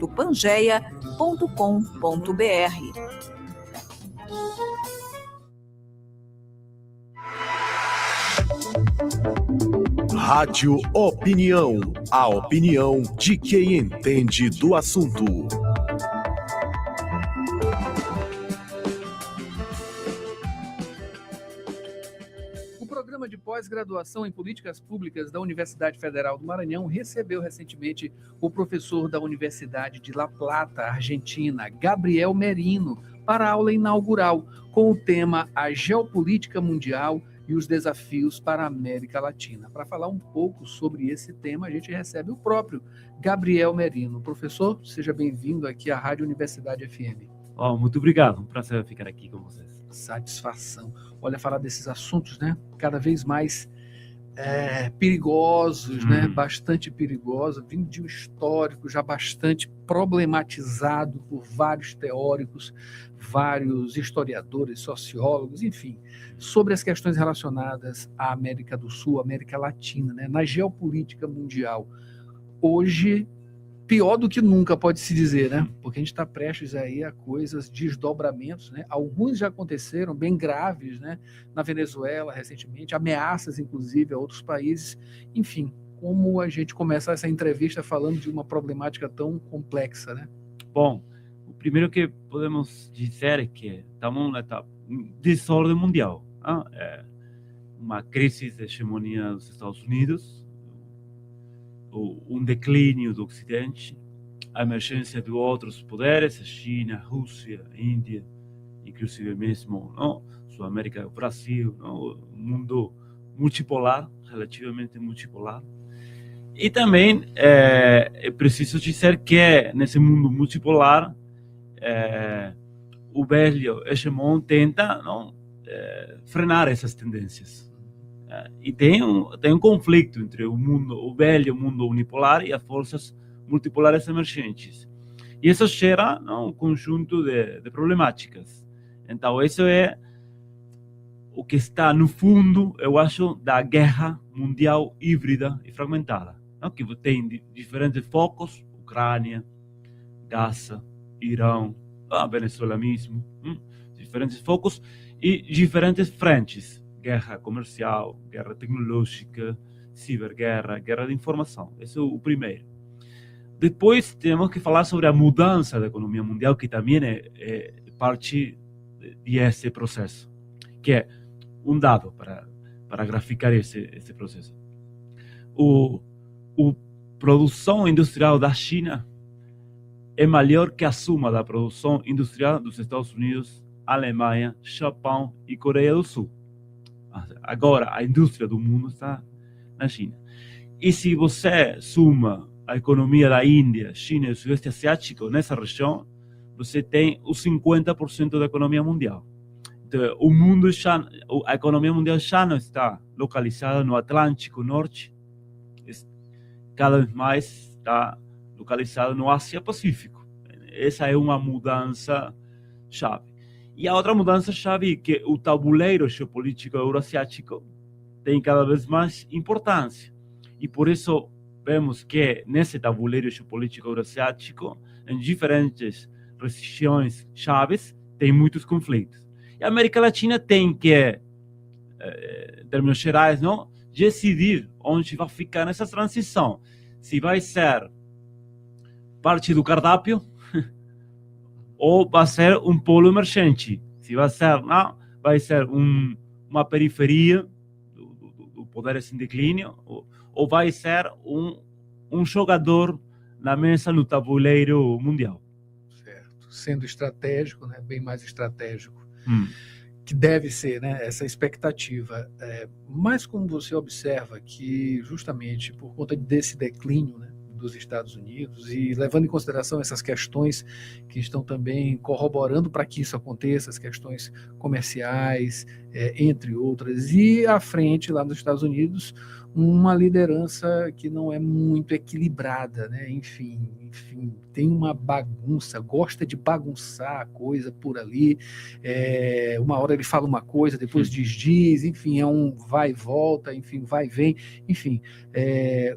do pangeia.com.br. Rádio Opinião, a opinião de quem entende do assunto. O programa de pós-graduação em políticas públicas da Universidade Federal do Maranhão recebeu recentemente o professor da Universidade de La Plata, Argentina, Gabriel Merino, para a aula inaugural com o tema A Geopolítica Mundial e os Desafios para a América Latina. Para falar um pouco sobre esse tema, a gente recebe o próprio Gabriel Merino. Professor, seja bem-vindo aqui à Rádio Universidade FM. Muito obrigado, um prazer ficar aqui com vocês. Satisfação. Olha, falar desses assuntos, né? Cada vez mais perigosos, né? Bastante perigosos, vindo de um histórico já bastante problematizado por vários teóricos, vários historiadores, sociólogos, enfim, sobre as questões relacionadas à América do Sul, América Latina, né? Na geopolítica mundial. Hoje, pior do que nunca, pode-se dizer, né? Porque a gente está prestes aí a coisas, desdobramentos, né? Alguns já aconteceram, bem graves, né? Na Venezuela, recentemente, ameaças, inclusive, a outros países. Enfim, como a gente começa essa entrevista falando de uma problemática tão complexa, né? Bom, o primeiro que podemos dizer é que estamos na desordem mundial. Uma crise de hegemonia dos Estados Unidos, um declínio do Ocidente, a emergência de outros poderes, a China, a Rússia, a Índia, inclusive mesmo Sul América, o Brasil, o mundo multipolar, relativamente multipolar. E também é preciso dizer que nesse mundo multipolar, o velho hegemon tenta frenar essas tendências. E tem um conflito entre o velho mundo unipolar e as forças multipolares emergentes. E isso gera um conjunto de problemáticas. Então, isso é o que está no fundo, eu acho, da guerra mundial híbrida e fragmentada, que tem diferentes focos: Ucrânia, Gaza, Irão, Venezuela mesmo, diferentes focos e diferentes frentes. Guerra comercial, guerra tecnológica, ciberguerra, guerra de informação. Esse é o primeiro. Depois temos que falar sobre a mudança da economia mundial, que também é parte desse processo, que é um dado para graficar esse processo. A produção industrial da China é maior que a soma da produção industrial dos Estados Unidos, Alemanha, Japão e Coreia do Sul. Agora, a indústria do mundo está na China. E se você soma a economia da Índia, China e o Sudeste Asiático nessa região, você tem os 50% da economia mundial. Então, a economia mundial já não está localizada no Atlântico Norte, cada vez mais está localizada no Ásia-Pacífico. Essa é uma mudança chave. E a outra mudança-chave é que o tabuleiro geopolítico euroasiático tem cada vez mais importância. E por isso vemos que nesse tabuleiro geopolítico euroasiático, em diferentes regiões chaves, tem muitos conflitos. E a América Latina tem que, em termos gerais, decidir onde vai ficar nessa transição. Se vai ser parte do cardápio ou vai ser um polo emergente. Se vai ser uma periferia do poderes em declínio, ou vai ser um jogador na mesa no tabuleiro mundial. Certo. Sendo estratégico, né, bem mais estratégico, que deve ser, né, essa expectativa. Mas como você observa que justamente por conta desse declínio, né, dos Estados Unidos, e levando em consideração essas questões que estão também corroborando para que isso aconteça, as questões comerciais, entre outras, e à frente, lá nos Estados Unidos, uma liderança que não é muito equilibrada, né? Enfim, tem uma bagunça, gosta de bagunçar a coisa por ali. Uma hora ele fala uma coisa, depois diz, enfim, é um vai e volta, enfim, vai e vem, enfim.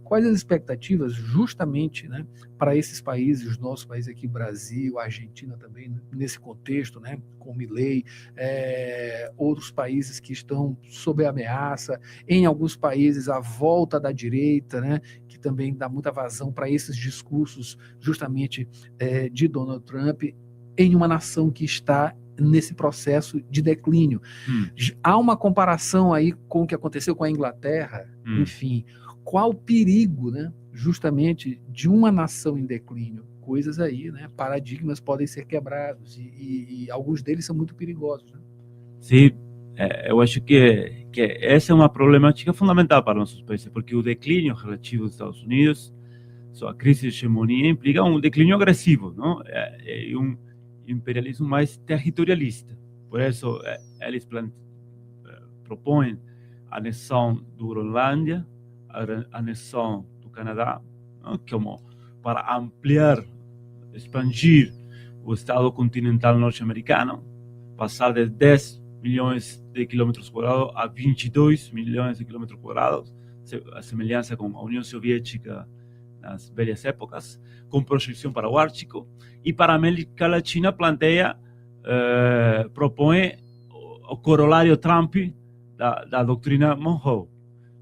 Quais as expectativas justamente, né, para esses países, os nossos países aqui, Brasil, Argentina também, né, nesse contexto, né, com Milei, outros países que estão sob ameaça, em alguns países a volta da direita, né, que também dá muita vazão para esses discursos justamente de Donald Trump, em uma nação que está nesse processo de declínio. Há uma comparação aí com o que aconteceu com a Inglaterra, enfim, qual o perigo, né, justamente de uma nação em declínio? Coisas aí, né, paradigmas podem ser quebrados e alguns deles são muito perigosos, né? Sim, eu acho que essa é uma problemática fundamental para nossos países, porque o declínio relativo dos Estados Unidos, sua crise de hegemonia, implica um declínio agressivo, não? E um imperialismo mais territorialista. Por isso, eles propõem a anexação do Groenlândia, a anexação do Canadá, não? Como para ampliar, expandir o estado continental norte-americano, passar de 10 milhões de quilômetros quadrados a 22 milhões de quilômetros quadrados, a semelhança com a União Soviética nas velhas épocas, com projeção para o Ártico, e para a América Latina propõe o corolário Trump da doutrina Monroe,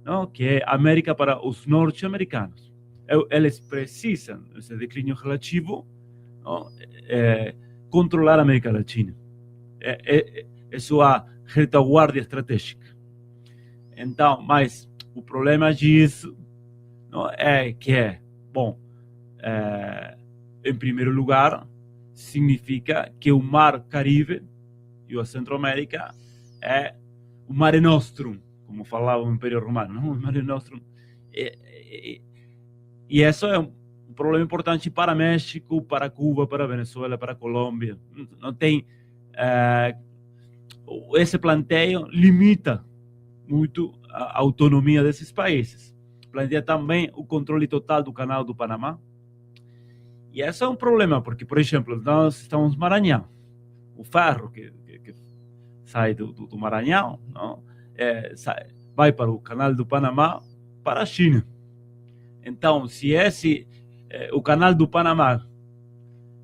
não? Que é América para os norte-americanos. Eles precisam, esse declínio relativo, não? Controlar a América Latina. É sua retaguarda estratégica. Então, mas o problema disso, não, é que, bom, em primeiro lugar, significa que o Mar Caribe e a Centro-América é o Mare Nostrum, como falava o Império Romano, não? O Mare Nostrum. E isso é um problema importante para México, para Cuba, para Venezuela, para Colômbia. Não tem esse planteio limita muito a autonomia desses países. Planteia também o controle total do Canal do Panamá. E esse é um problema, porque, por exemplo, nós estamos no Maranhão. O ferro que sai do Maranhão, não? Vai para o Canal do Panamá, para a China. Então, se o Canal do Panamá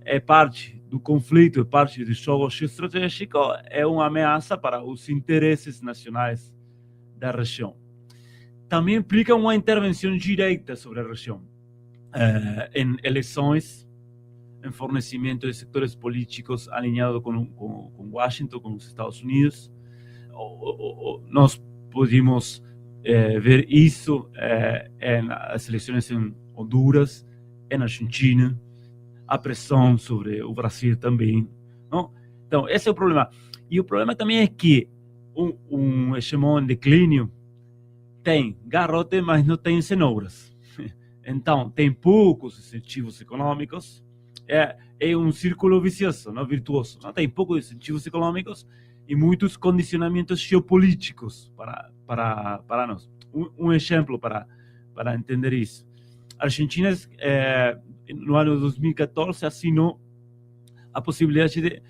é parte do conflito, é parte do jogo estratégico, é uma ameaça para os interesses nacionais da região. Também implica uma intervenção direta sobre a região, em eleições, em fornecimento de setores políticos alinhados com Washington, com os Estados Unidos. Nós podemos ver isso nas eleições em Honduras, em Argentina, a pressão sobre o Brasil também, não? Então, esse é o problema. E o problema também é que um hegemon em declínio tem garrote, mas não tem cenouras. Então, tem poucos incentivos econômicos. É um círculo vicioso, não virtuoso. Não tem poucos incentivos econômicos e muitos condicionamentos geopolíticos para nós. Um exemplo para entender isso. A Argentina, no ano 2014, assinou a possibilidade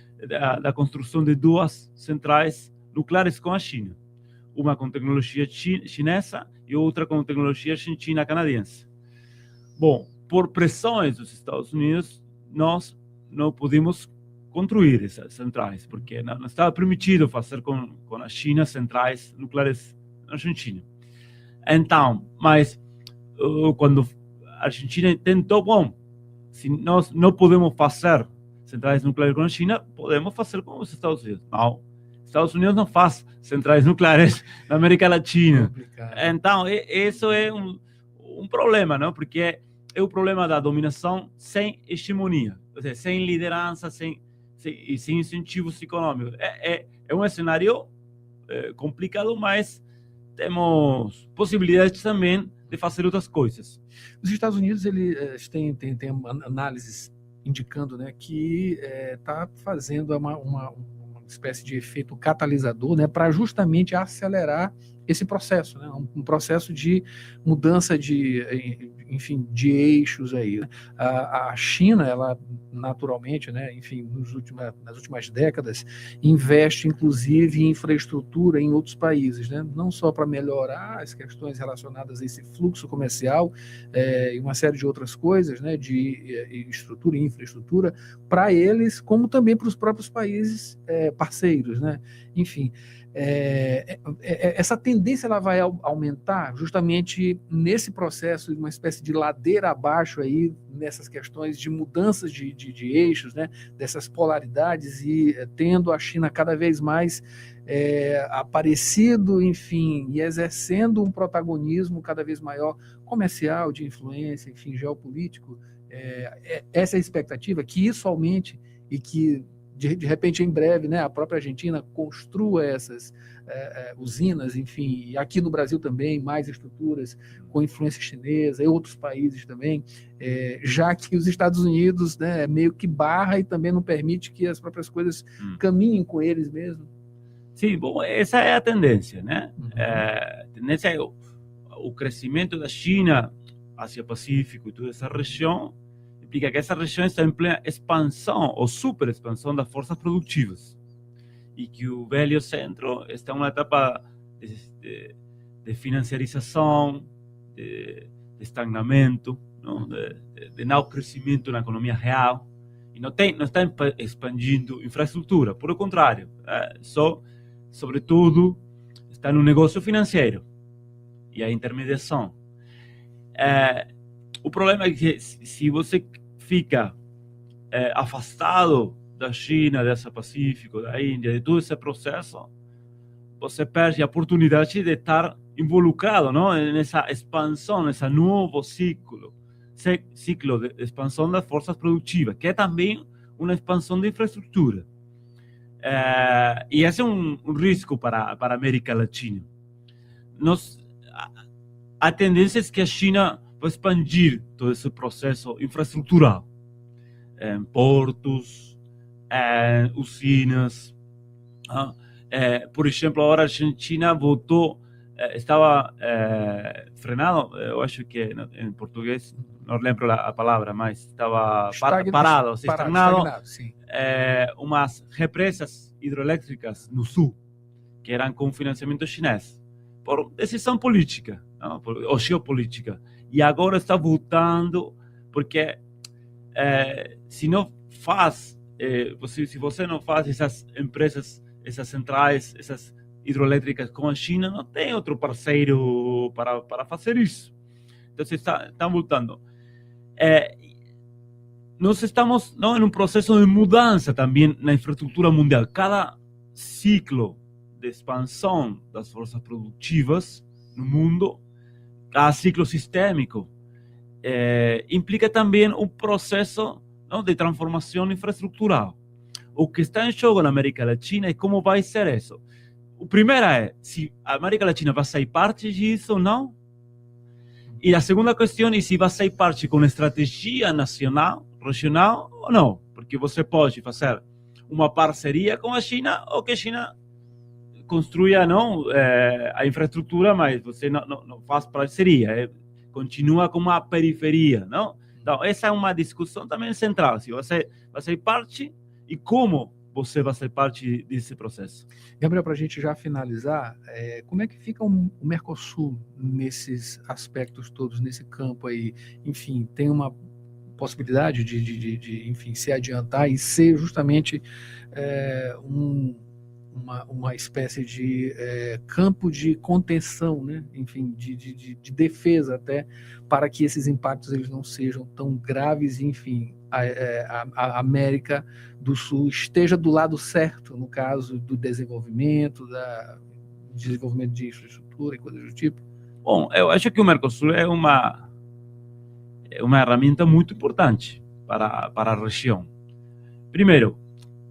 da construção de 2 centrais nucleares com a China. Uma com tecnologia chinesa e outra com tecnologia argentina-canadense. Bom, por pressões dos Estados Unidos, nós não podemos construir essas centrais, porque não estava permitido fazer com a China centrais nucleares na Argentina. Então, mas quando a Argentina tentou, bom, se nós não podemos fazer centrais nucleares com a China, podemos fazer com os Estados Unidos. Não, Estados Unidos não faz centrais nucleares na América Latina. Então, isso é um problema, não? Porque é o problema da dominação sem hegemonia, ou seja, sem liderança, sem incentivos econômicos. É um cenário complicado, mas temos possibilidades também de fazer outras coisas. Os Estados Unidos eles têm análises indicando, né, que está fazendo uma espécie de efeito catalisador, né, para justamente acelerar esse processo, né? Um processo de mudança enfim, de eixos aí, né? A China, ela naturalmente, né, enfim, nas últimas décadas, investe inclusive em infraestrutura em outros países, né? Não só para melhorar as questões relacionadas a esse fluxo comercial e uma série de outras coisas, né, de estrutura e infraestrutura para eles, como também para os próprios países parceiros, né? Enfim, essa tendência ela vai aumentar justamente nesse processo de uma espécie de ladeira abaixo aí, nessas questões de mudanças de eixos, né, dessas polaridades e tendo a China cada vez mais aparecido, enfim, e exercendo um protagonismo cada vez maior comercial, de influência, enfim, geopolítico. Essa é a expectativa, que isso aumente e que de repente, em breve, né, a própria Argentina construa essas usinas, enfim, e aqui no Brasil também, mais estruturas com influência chinesa e outros países também, já que os Estados Unidos, né, meio que barra e também não permite que as próprias coisas caminhem com eles mesmo. Sim, bom, essa é a tendência, né? A tendência é o crescimento da China, Ásia-Pacífico e toda essa região, implica que essa região está em plena expansão ou super expansão das forças produtivas e que o velho centro está em uma etapa de financiarização, de estagnamento, não? De não crescimento na economia real e não está expandindo infraestrutura, por o contrário, sobretudo está no negócio financeiro e a intermediação. O problema é que se você fica afastado da China, dessa Pacífico, da Índia, de todo esse processo, você perde a oportunidade de estar involucrado, não, nessa expansão, nesse novo ciclo de expansão das forças produtivas, que é também uma expansão de infraestrutura. E esse é um risco para a América Latina. A tendência é que a China vai expandir todo esse processo infraestrutural, portos, usinas. Por exemplo, agora a Argentina voltou, estava frenado, eu acho que em português, não lembro a palavra, mas estava parado, estagnado, sim. umas represas hidroelétricas no sul, que eram com financiamento chinês, por decisão política, não? Ou geopolítica. E agora está voltando, porque se você não faz essas empresas, essas centrais, essas hidroelétricas com a China, não tem outro parceiro para fazer isso. Então, está voltando. Nós estamos em um processo de mudança também na infraestrutura mundial. Cada ciclo de expansão das forças produtivas no mundo, cada ciclo sistêmico, implica também um processo, não, de transformação infraestrutural. O que está em jogo na América Latina é como vai ser isso. O primeiro é se a América Latina vai sair parte disso ou não. E a segunda questão é se vai sair parte com estratégia nacional, regional ou não. Porque você pode fazer uma parceria com a China ou que a China construa não, a infraestrutura, mas você não faz parceria. Continua como uma periferia, não? Então, essa é uma discussão também central. Se você vai ser parte e como você vai ser parte desse processo. Gabriel, para a gente já finalizar, como é que fica o Mercosul nesses aspectos todos, nesse campo aí? Enfim, tem uma possibilidade de enfim, se adiantar e ser justamente uma espécie de campo de contenção, né? Enfim, de defesa até, para que esses impactos eles não sejam tão graves, e, enfim, a América do Sul esteja do lado certo, no caso do desenvolvimento de infraestrutura e coisas do tipo? Bom, eu acho que o Mercosul é uma ferramenta muito importante para a região. Primeiro,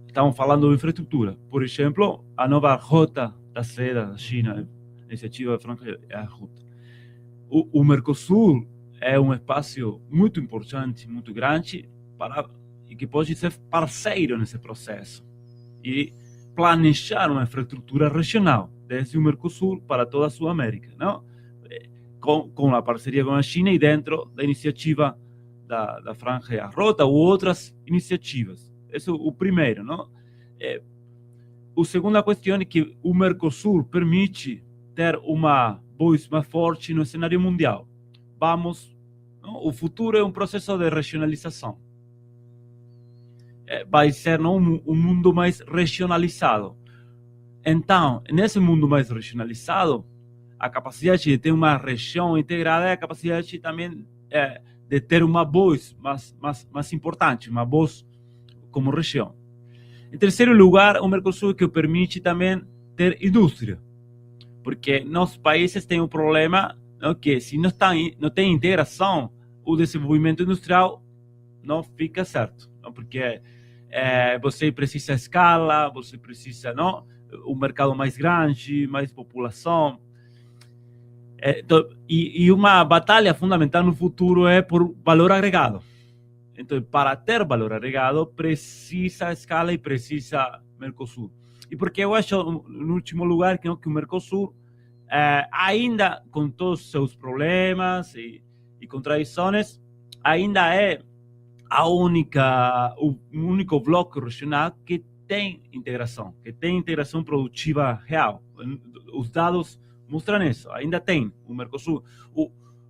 estamos falando de infraestrutura. Por exemplo, a nova rota da seda da China, a iniciativa franca, é a rota. O Mercosul é um espaço muito importante, muito grande, e que pode ser parceiro nesse processo e planejar uma infraestrutura regional. desde o Mercosul para toda a Sudamérica, não? Com a parceria com a China e dentro da iniciativa da Franja Rota ou outras iniciativas. Esse é o primeiro, não? A segunda questão é que o Mercosul permite ter uma voz mais forte no cenário mundial. O futuro é um processo de regionalização. Vai ser um mundo mais regionalizado. Então, nesse mundo mais regionalizado, a capacidade de ter uma região integrada é a capacidade também de ter uma voz mais importante, uma voz como região. Em terceiro lugar, o Mercosul que permite também ter indústria, porque nossos países têm um problema, não, que se não tem integração, o desenvolvimento industrial não fica certo, não, porque você precisa escala, você precisa um mercado mais grande, mais população. E uma batalha fundamental no futuro é por valor agregado. Então, para ter valor agregado, precisa escala e precisa Mercosul. E porque eu acho, no último lugar, que o Mercosul, ainda com todos os seus problemas e contradições, ainda é o único bloco regional que tem integração produtiva real. Os dados mostram isso, ainda tem o Mercosul.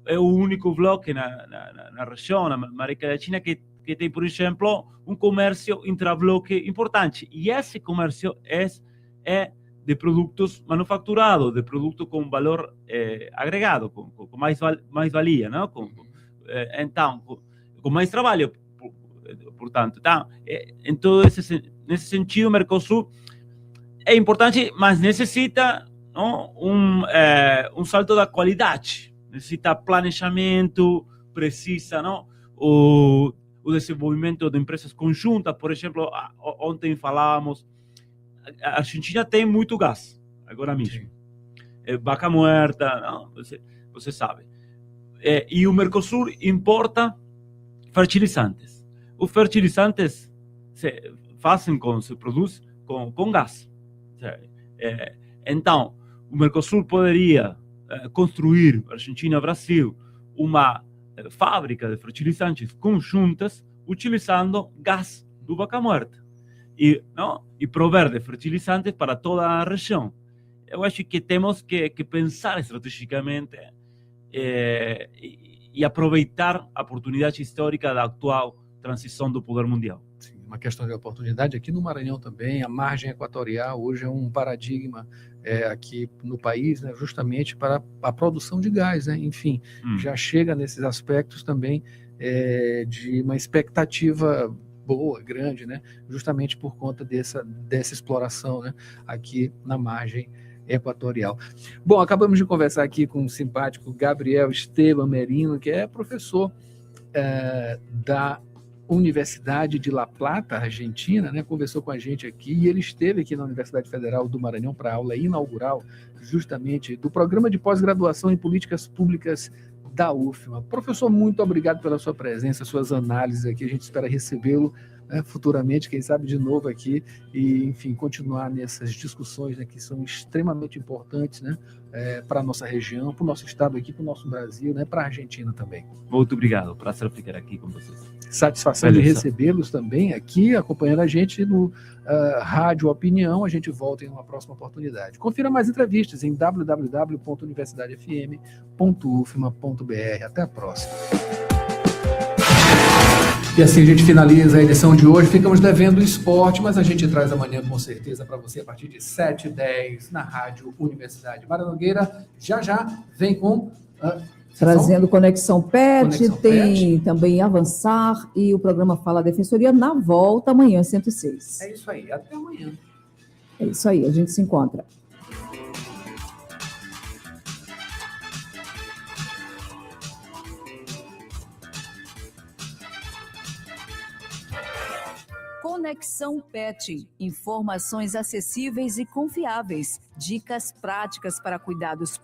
É o único bloco na região, na América Latina, que tem, por exemplo, um comércio intrabloque importante. E esse comércio é de produtos manufaturados, de produtos com valor agregado, com mais-valia, não? Então, com mais trabalho, portanto. Então, nesse sentido, o Mercosul é importante, mas necessita um salto da qualidade. Necessita planejamento, precisa o desenvolvimento de empresas conjuntas. Por exemplo, ontem falávamos, a Argentina tem muito gás, agora mesmo. Vaca Muerta, você sabe. E o Mercosul importa fertilizantes. Os fertilizantes se produz com gás. Então, o Mercosul poderia construir, Argentina e Brasil, uma fábrica de fertilizantes conjuntas utilizando gás do Vaca Muerta e prover de fertilizantes para toda a região. Eu acho que temos que pensar estrategicamente e aproveitar a oportunidade histórica da atual transição do poder mundial. Sim, uma questão de oportunidade aqui no Maranhão também. A margem equatorial hoje é um paradigma aqui no país, né, justamente para a produção de gás, né? Enfim, já chega nesses aspectos também de uma expectativa boa, grande, né? Justamente por conta dessa exploração, né, aqui na margem equatorial. Bom, acabamos de conversar aqui com o simpático Gabriel Esteban Merino, que é professor da Universidade de La Plata, Argentina, né? Conversou com a gente aqui e ele esteve aqui na Universidade Federal do Maranhão para a aula inaugural, justamente do programa de pós-graduação em políticas públicas da UFMA. Professor, muito obrigado pela sua presença, suas análises aqui. A gente espera recebê-lo, né, futuramente, quem sabe de novo aqui, e, enfim, continuar nessas discussões, né, que são extremamente importantes, né, para a nossa região, para o nosso estado aqui, para o nosso Brasil, né, para a Argentina também. Muito obrigado, prazer ficar aqui com vocês. Satisfação de recebê-los também aqui, acompanhando a gente no Rádio Opinião. A gente volta em uma próxima oportunidade. Confira mais entrevistas em www.universidadefm.ufma.br. Até a próxima. E assim a gente finaliza a edição de hoje. Ficamos devendo o esporte, mas a gente traz amanhã com certeza para você a partir de 7h10 na Rádio Universidade. Mara Nogueira já vem com... Trazendo Conexão PET, tem também Avançar e o programa Fala Defensoria na volta amanhã, 106. É isso aí, até amanhã. É isso aí, a gente se encontra. Conexão PET, informações acessíveis e confiáveis, dicas práticas para cuidados